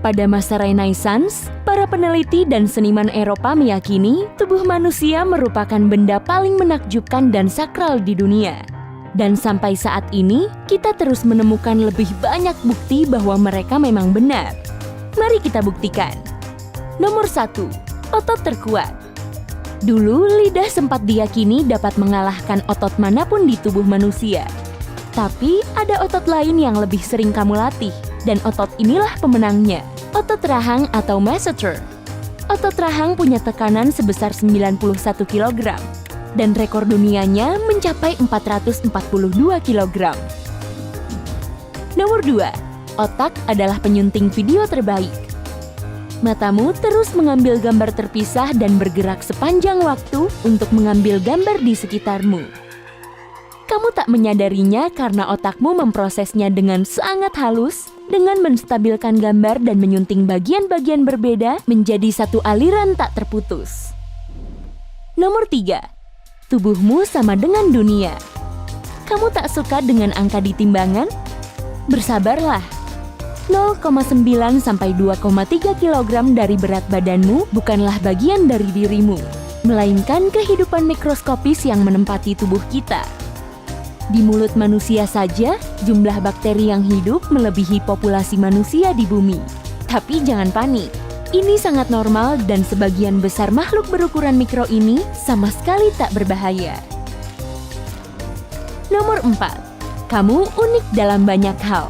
Pada masa Renaissance, para peneliti dan seniman Eropa meyakini tubuh manusia merupakan benda paling menakjubkan dan sakral di dunia. Dan sampai saat ini, kita terus menemukan lebih banyak bukti bahwa mereka memang benar. Mari kita buktikan. Nomor 1. Otot terkuat. Dulu, lidah sempat diyakini dapat mengalahkan otot manapun di tubuh manusia. Tapi, ada otot lain yang lebih sering kamu latih. Dan otot inilah pemenangnya, otot rahang atau masseter. Otot rahang punya tekanan sebesar 91 kg, dan rekor dunianya mencapai 442 kg. Nomor 2, otak adalah penyunting video terbaik. Matamu terus mengambil gambar terpisah dan bergerak sepanjang waktu untuk mengambil gambar di sekitarmu. Kamu tak menyadarinya karena otakmu memprosesnya dengan sangat halus, dengan menstabilkan gambar dan menyunting bagian-bagian berbeda menjadi satu aliran tak terputus. Nomor 3. Tubuhmu sama dengan dunia. Kamu tak suka dengan angka di timbangan? Bersabarlah. 0,9 sampai 2,3 kg dari berat badanmu bukanlah bagian dari dirimu, melainkan kehidupan mikroskopis yang menempati tubuh kita. Di mulut manusia saja, jumlah bakteri yang hidup melebihi populasi manusia di bumi. Tapi jangan panik, ini sangat normal dan sebagian besar makhluk berukuran mikro ini sama sekali tak berbahaya. Nomor 4. Kamu unik dalam banyak hal.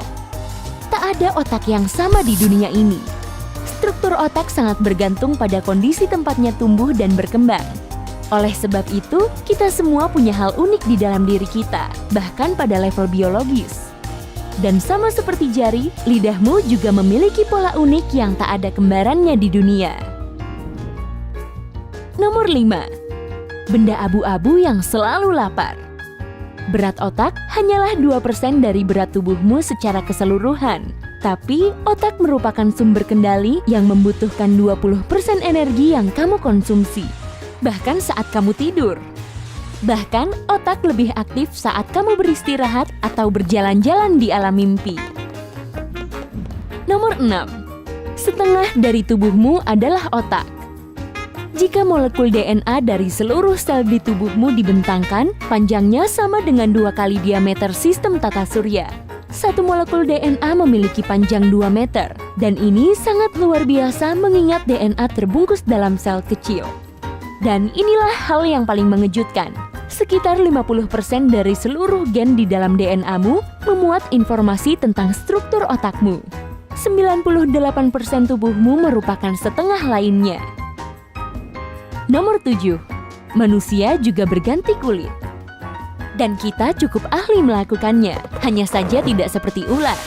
Tak ada otak yang sama di dunia ini. Struktur otak sangat bergantung pada kondisi tempatnya tumbuh dan berkembang. Oleh sebab itu, kita semua punya hal unik di dalam diri kita, bahkan pada level biologis. Dan sama seperti jari, lidahmu juga memiliki pola unik yang tak ada kembarannya di dunia. Nomor 5. Benda abu-abu yang selalu lapar. Berat otak hanyalah 2% dari berat tubuhmu secara keseluruhan. Tapi, otak merupakan sumber kendali yang membutuhkan 20% energi yang kamu konsumsi. Bahkan saat kamu tidur. Bahkan, otak lebih aktif saat kamu beristirahat atau berjalan-jalan di alam mimpi. Nomor 6. Setengah dari tubuhmu adalah otak. Jika molekul DNA dari seluruh sel di tubuhmu dibentangkan, panjangnya sama dengan 2 kali diameter sistem tata surya. Satu molekul DNA memiliki panjang 2 meter, dan ini sangat luar biasa mengingat DNA terbungkus dalam sel kecil. Dan inilah hal yang paling mengejutkan. Sekitar 50% dari seluruh gen di dalam DNA-mu memuat informasi tentang struktur otakmu. 98% tubuhmu merupakan setengah lainnya. Nomor 7. Manusia juga berganti kulit. Dan kita cukup ahli melakukannya, hanya saja tidak seperti ular.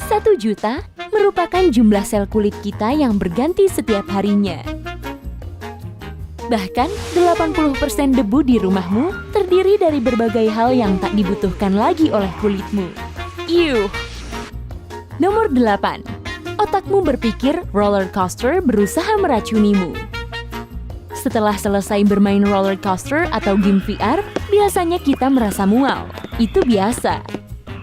1 juta merupakan jumlah sel kulit kita yang berganti setiap harinya. Bahkan, 80% debu di rumahmu terdiri dari berbagai hal yang tak dibutuhkan lagi oleh kulitmu. Yuh! Nomor 8. Otakmu berpikir roller coaster berusaha meracunimu. Setelah selesai bermain roller coaster atau game VR, biasanya kita merasa mual. Itu biasa.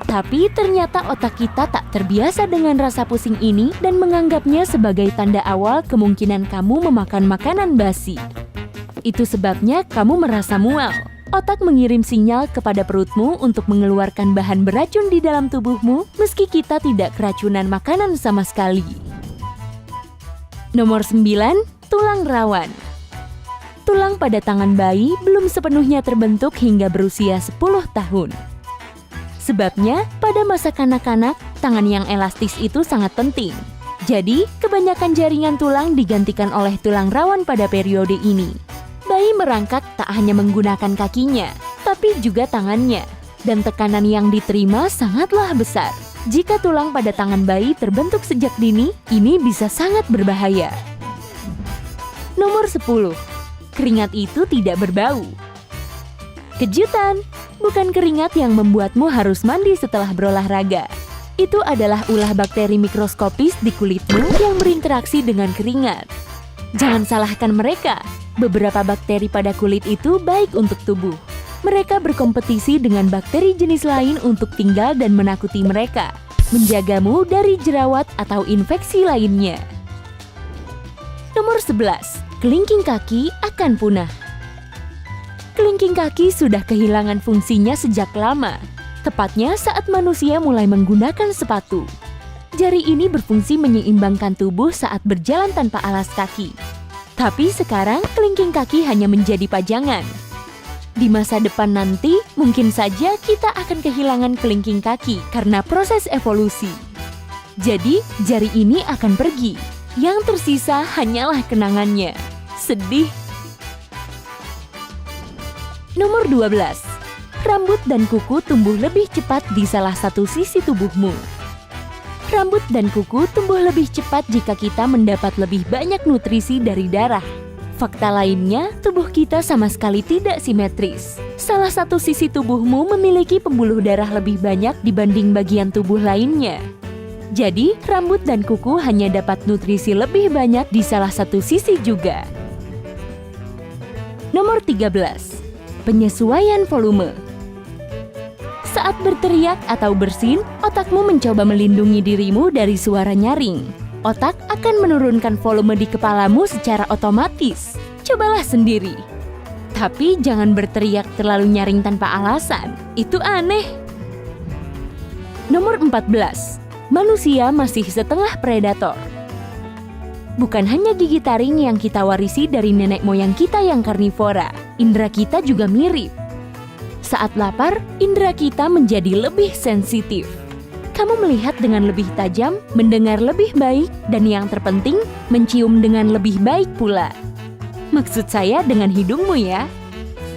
Tapi ternyata otak kita tak terbiasa dengan rasa pusing ini dan menganggapnya sebagai tanda awal kemungkinan kamu memakan makanan basi. Itu sebabnya kamu merasa mual. Otak mengirim sinyal kepada perutmu untuk mengeluarkan bahan beracun di dalam tubuhmu meski kita tidak keracunan makanan sama sekali. Nomor 9. Tulang rawan. Tulang pada tangan bayi belum sepenuhnya terbentuk hingga berusia 10 tahun. Sebabnya, pada masa kanak-kanak, tangan yang elastis itu sangat penting. Jadi, kebanyakan jaringan tulang digantikan oleh tulang rawan pada periode ini. Bayi merangkak tak hanya menggunakan kakinya, tapi juga tangannya. Dan tekanan yang diterima sangatlah besar. Jika tulang pada tangan bayi terbentuk sejak dini, ini bisa sangat berbahaya. Nomor 10. Keringat itu tidak berbau. Kejutan! Bukan keringat yang membuatmu harus mandi setelah berolahraga. Itu adalah ulah bakteri mikroskopis di kulitmu yang berinteraksi dengan keringat. Jangan salahkan mereka. Beberapa bakteri pada kulit itu baik untuk tubuh. Mereka berkompetisi dengan bakteri jenis lain untuk tinggal dan menakuti mereka. menjagamu dari jerawat atau infeksi lainnya. Nomor 11, kelingking kaki akan punah. Kelingking kaki sudah kehilangan fungsinya sejak lama, tepatnya saat manusia mulai menggunakan sepatu. Jari ini berfungsi menyeimbangkan tubuh saat berjalan tanpa alas kaki. Tapi sekarang kelingking kaki hanya menjadi pajangan. Di masa depan nanti, mungkin saja kita akan kehilangan kelingking kaki karena proses evolusi. Jadi, jari ini akan pergi. Yang tersisa hanyalah kenangannya. Sedih. Nomor 12. Rambut dan kuku tumbuh lebih cepat di salah satu sisi tubuhmu. Rambut dan kuku tumbuh lebih cepat jika kita mendapat lebih banyak nutrisi dari darah. Fakta lainnya, tubuh kita sama sekali tidak simetris. Salah satu sisi tubuhmu memiliki pembuluh darah lebih banyak dibanding bagian tubuh lainnya. Jadi, rambut dan kuku hanya dapat nutrisi lebih banyak di salah satu sisi juga. Nomor 13. Penyesuaian volume. Saat berteriak atau bersin, otakmu mencoba melindungi dirimu dari suara nyaring. Otak akan menurunkan volume di kepalamu secara otomatis. Cobalah sendiri. Tapi jangan berteriak terlalu nyaring tanpa alasan. Itu aneh. Nomor 14. Manusia masih setengah predator. Bukan hanya gigi taring yang kita warisi dari nenek moyang kita yang karnivora, indera kita juga mirip. Saat lapar, indera kita menjadi lebih sensitif. Kamu melihat dengan lebih tajam, mendengar lebih baik, dan yang terpenting, mencium dengan lebih baik pula. Maksud saya dengan hidungmu ya.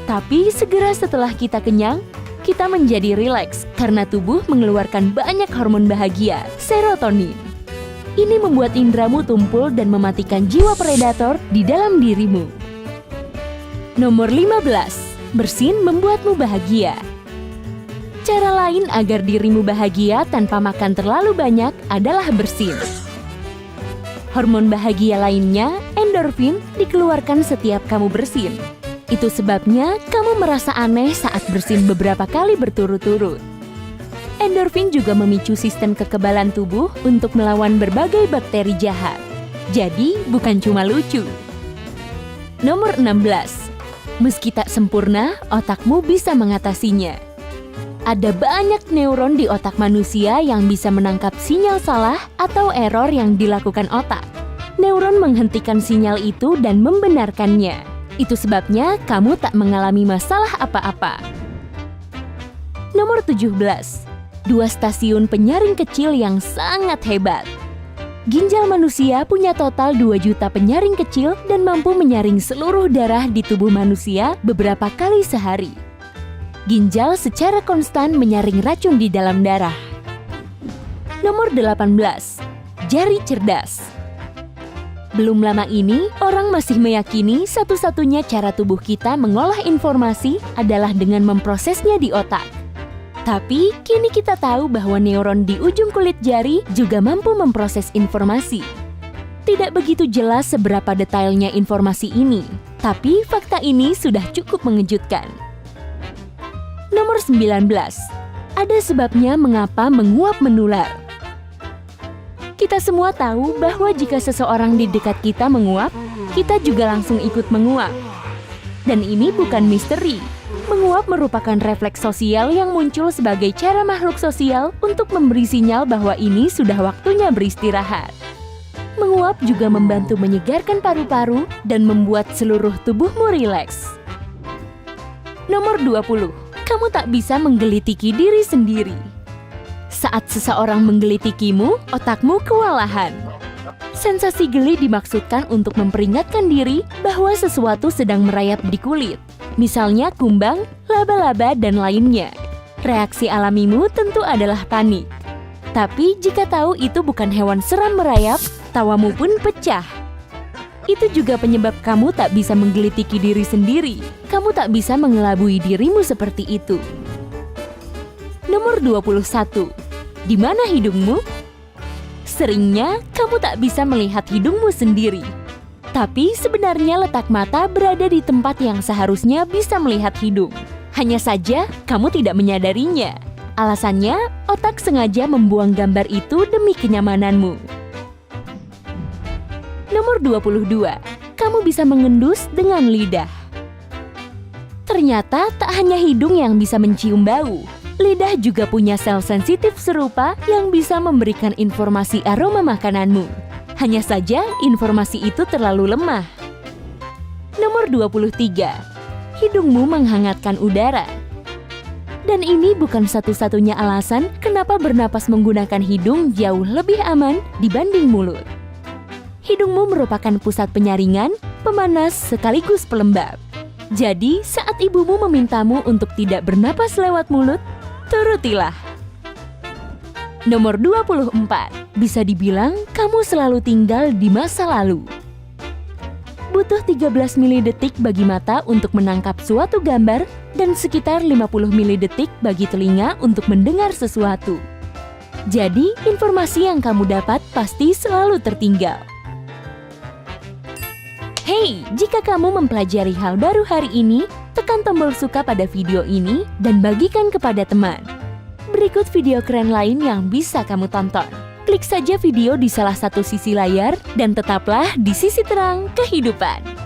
Tapi segera setelah kita kenyang, kita menjadi rileks karena tubuh mengeluarkan banyak hormon bahagia, serotonin. Ini membuat indramu tumpul dan mematikan jiwa predator di dalam dirimu. Nomor 15. Bersin membuatmu bahagia. Cara lain agar dirimu bahagia tanpa makan terlalu banyak adalah bersin. Hormon bahagia lainnya, endorfin, dikeluarkan setiap kamu bersin. Itu sebabnya kamu merasa aneh saat bersin beberapa kali berturut-turut. Endorfin juga memicu sistem kekebalan tubuh untuk melawan berbagai bakteri jahat. Jadi, bukan cuma lucu. Nomor 16. Meski tak sempurna, otakmu bisa mengatasinya. Ada banyak neuron di otak manusia yang bisa menangkap sinyal salah atau error yang dilakukan otak. Neuron menghentikan sinyal itu dan membenarkannya. Itu sebabnya kamu tak mengalami masalah apa-apa. Nomor 17. 2 stasiun penyaring kecil yang sangat hebat. Ginjal manusia punya total 2 juta penyaring kecil dan mampu menyaring seluruh darah di tubuh manusia beberapa kali sehari. Ginjal secara konstan menyaring racun di dalam darah. Nomor 18. Jari cerdas. Belum lama ini, orang masih meyakini satu-satunya cara tubuh kita mengolah informasi adalah dengan memprosesnya di otak. Tapi, kini kita tahu bahwa neuron di ujung kulit jari juga mampu memproses informasi. Tidak begitu jelas seberapa detailnya informasi ini, tapi fakta ini sudah cukup mengejutkan. Nomor 19. Ada sebabnya mengapa menguap menular. Kita semua tahu bahwa jika seseorang di dekat kita menguap, kita juga langsung ikut menguap. Dan ini bukan misteri. Menguap merupakan refleks sosial yang muncul sebagai cara makhluk sosial untuk memberi sinyal bahwa ini sudah waktunya beristirahat. Menguap juga membantu menyegarkan paru-paru dan membuat seluruh tubuhmu rileks. Nomor 20. Kamu tak bisa menggelitiki diri sendiri. Saat seseorang menggelitikimu, otakmu kewalahan. Sensasi geli dimaksudkan untuk memperingatkan diri bahwa sesuatu sedang merayap di kulit. Misalnya kumbang, laba-laba, dan lainnya. Reaksi alamimu tentu adalah panik. Tapi jika tahu itu bukan hewan seram merayap, tawamu pun pecah. Itu juga penyebab kamu tak bisa menggelitiki diri sendiri. Kamu tak bisa mengelabui dirimu seperti itu. Nomor 21. Di mana hidungmu? Seringnya, kamu tak bisa melihat hidungmu sendiri. Tapi sebenarnya letak mata berada di tempat yang seharusnya bisa melihat hidung. Hanya saja, kamu tidak menyadarinya. Alasannya, Otak sengaja membuang gambar itu demi kenyamananmu. Nomor 22. Kamu bisa mengendus dengan lidah. Ternyata tak hanya hidung yang bisa mencium bau. Lidah juga punya sel sensitif serupa yang bisa memberikan informasi aroma makananmu. Hanya saja informasi itu terlalu lemah. Nomor 23. Hidungmu menghangatkan udara. Dan ini bukan satu-satunya alasan kenapa bernapas menggunakan hidung jauh lebih aman dibanding mulut. Hidungmu merupakan pusat penyaringan, pemanas, sekaligus pelembab. Jadi, saat ibumu memintamu untuk tidak bernapas lewat mulut, turutilah. Nomor 24. Bisa dibilang kamu selalu tinggal di masa lalu. Butuh 13 milidetik bagi mata untuk menangkap suatu gambar dan sekitar 50 milidetik bagi telinga untuk mendengar sesuatu. Jadi, informasi yang kamu dapat pasti selalu tertinggal. Hey, jika kamu mempelajari hal baru hari ini, tekan tombol suka pada video ini dan bagikan kepada teman. Berikut video keren lain yang bisa kamu tonton. Klik saja video di salah satu sisi layar dan tetaplah di sisi terang kehidupan.